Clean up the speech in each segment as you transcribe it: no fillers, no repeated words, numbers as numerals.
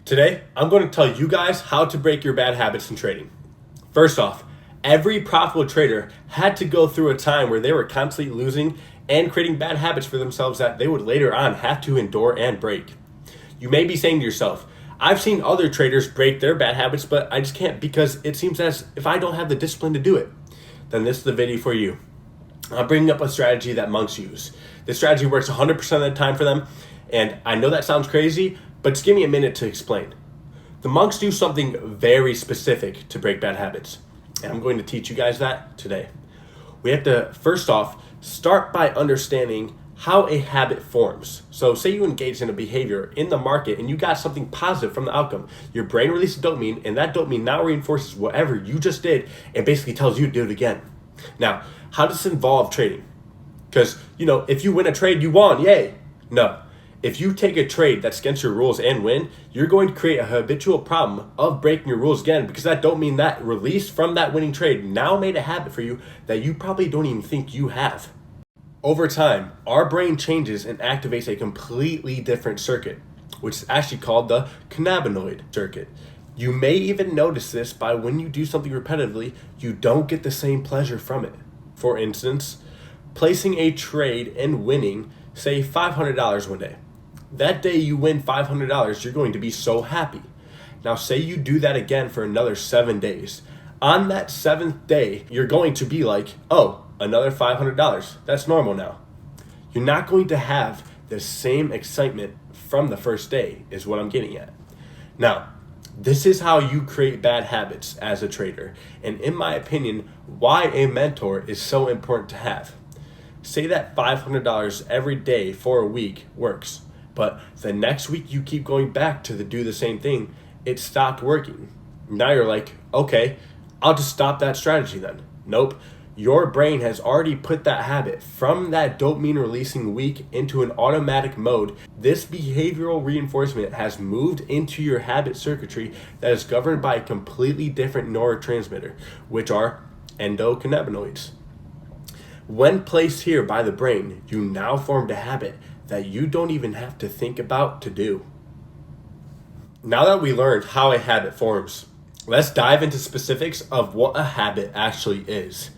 Today, I'm going to tell you guys how to break your bad habits in trading. First off, every profitable trader had to go through a time where they were constantly losing and creating bad habits for themselves that they would later on have to endure and break. You may be saying to yourself, I've seen other traders break their bad habits, but I just can't because it seems as if I don't have the discipline to do it. Then this is the video for you. I'm bringing up a strategy that monks use. This strategy works 100% of the time for them, and I know that sounds crazy, but just give me a minute to explain. The monks do something very specific to break bad habits, and I'm going to teach you guys that today. We have to, first off, start by understanding how a habit forms. So say you engage in a behavior in the market and you got something positive from the outcome. Your brain releases dopamine, and that dopamine now reinforces whatever you just did and basically tells you to do it again. Now, how does this involve trading? Because, if you win a trade, you won, yay. No. If you take a trade that's against your rules and win, you're going to create a habitual problem of breaking your rules again, because that dopamine that released from that winning trade now made a habit for you that you probably don't even think you have. Over time, our brain changes and activates a completely different circuit, which is actually called the cannabinoid circuit. You may even notice this by when you do something repetitively, you don't get the same pleasure from it. For instance, placing a trade and winning, say $500 one day. That day you win $500, you're going to be so happy. Now say you do that again for another 7 days. On that 7th day, you're going to be like, oh, another $500. That's normal now. You're not going to have the same excitement from the first day, is what I'm getting at. Now, this is how you create bad habits as a trader, and in my opinion, why a mentor is so important to have. Say that $500 every day for a week works, but the next week you keep going back to do the same thing, it stopped working. Now you're like, okay, I'll just stop that strategy then. Nope. Your brain has already put that habit from that dopamine releasing week into an automatic mode. This behavioral reinforcement has moved into your habit circuitry that is governed by a completely different neurotransmitter, which are endocannabinoids. When placed here by the brain, you now formed a habit that you don't even have to think about to do. Now that we learned how a habit forms, let's dive into specifics of what a habit actually is.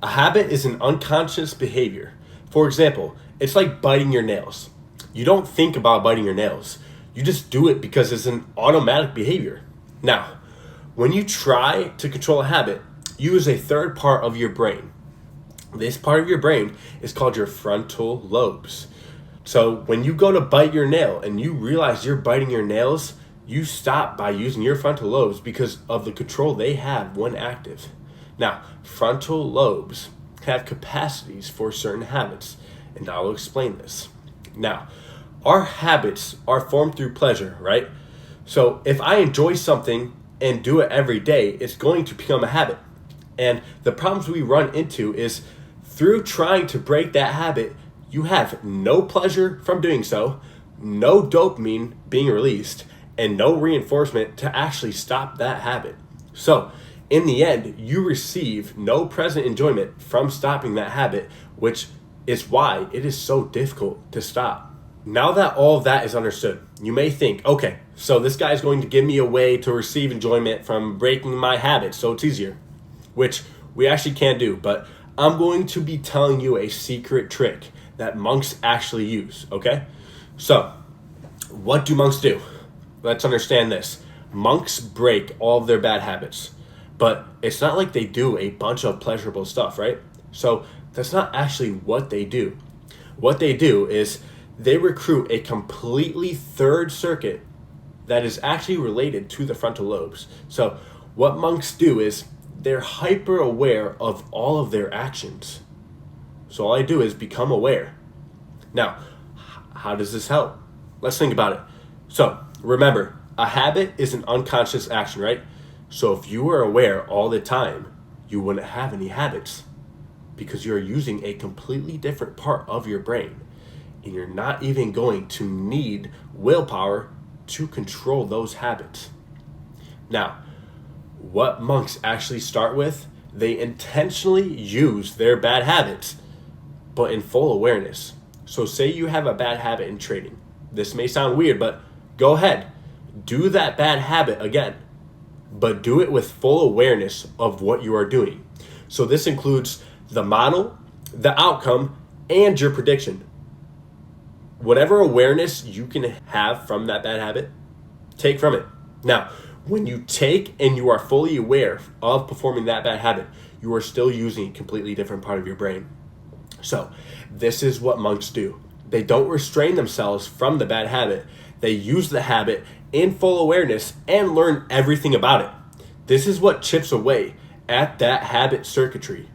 A habit is an unconscious behavior. For example, it's like biting your nails. You don't think about biting your nails. You just do it because it's an automatic behavior. Now, when you try to control a habit, use a third part of your brain. This part of your brain is called your frontal lobes. So when you go to bite your nail and you realize you're biting your nails, you stop by using your frontal lobes because of the control they have when active. Now, frontal lobes have capacities for certain habits, and I'll explain this. Now, our habits are formed through pleasure, right? So if I enjoy something and do it every day, it's going to become a habit. And the problems we run into is through trying to break that habit, you have no pleasure from doing so, no dopamine being released, and no reinforcement to actually stop that habit. So, in the end, you receive no present enjoyment from stopping that habit, which is why it is so difficult to stop. Now that all of that is understood, you may think, okay, so this guy is going to give me a way to receive enjoyment from breaking my habit, so it's easier, which we actually can't do, but I'm going to be telling you a secret trick that monks actually use, okay? So, what do monks do? Let's understand this. Monks break all of their bad habits, but it's not like they do a bunch of pleasurable stuff, right? So, that's not actually what they do. What they do is they recruit a completely third circuit that is actually related to the frontal lobes. So, what monks do is they're hyper aware of all of their actions. So all I do is become aware. Now, how does this help? Let's think about it. So remember, a habit is an unconscious action, right? So if you were aware all the time, you wouldn't have any habits because you're using a completely different part of your brain, and you're not even going to need willpower to control those habits. Now, what monks actually start with, they intentionally use their bad habits, but in full awareness. So say you have a bad habit in trading. This may sound weird, but go ahead. do that bad habit again, but do it with full awareness of what you are doing. So this includes the model, the outcome, and your prediction. Whatever awareness you can have from that bad habit, take from it. Now, when you take and you are fully aware of performing that bad habit, you are still using a completely different part of your brain. So this is what monks do. They don't restrain themselves from the bad habit. They use the habit in full awareness and learn everything about it. This is what chips away at that habit circuitry.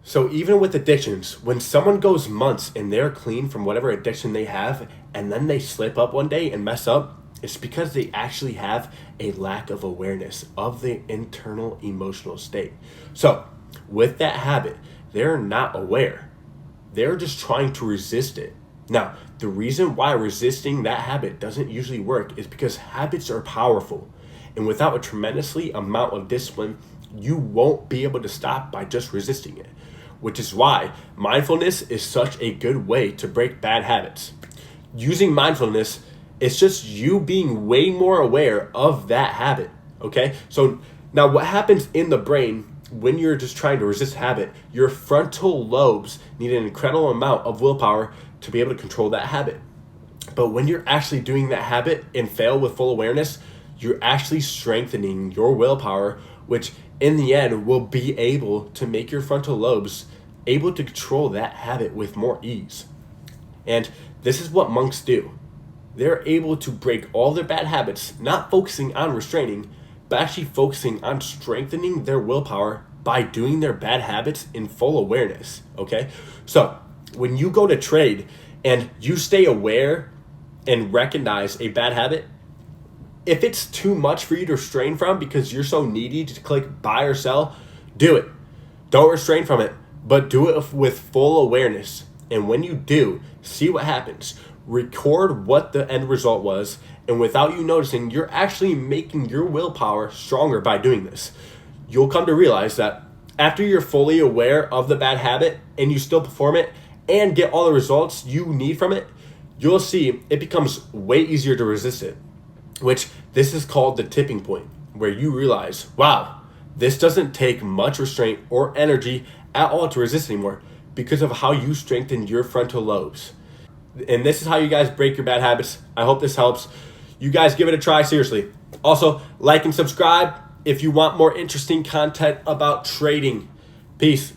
So even with addictions, when someone goes months and they're clean from whatever addiction they have, and then they slip up one day and mess up, it's because they actually have a lack of awareness of the internal emotional state. So with that habit, they're not aware. They're just trying to resist it. Now, the reason why resisting that habit doesn't usually work is because habits are powerful. And without a tremendously amount of discipline, you won't be able to stop by just resisting it. Which is why mindfulness is such a good way to break bad habits. Using mindfulness, it's just you being way more aware of that habit, okay? So now what happens in the brain when you're just trying to resist habit, your frontal lobes need an incredible amount of willpower to be able to control that habit. But when you're actually doing that habit and fail with full awareness, you're actually strengthening your willpower, which in the end will be able to make your frontal lobes able to control that habit with more ease. And this is what monks do. They're able to break all their bad habits, not focusing on restraining, but actually focusing on strengthening their willpower by doing their bad habits in full awareness, okay? So when you go to trade and you stay aware and recognize a bad habit, if it's too much for you to restrain from because you're so needy to click buy or sell, do it. Don't restrain from it, but do it with full awareness. And when you do, see what happens. Record what the end result was, and without you noticing, you're actually making your willpower stronger by doing this. You'll come to realize that after you're fully aware of the bad habit and you still perform it and get all the results you need from it, you'll see it becomes way easier to resist it. Which this is called the tipping point, where you realize, wow, this doesn't take much restraint or energy at all to resist anymore because of how you strengthen your frontal lobes. And this is how you guys break your bad habits. I hope this helps. You guys give it a try, seriously. Also, like and subscribe if you want more interesting content about trading. Peace.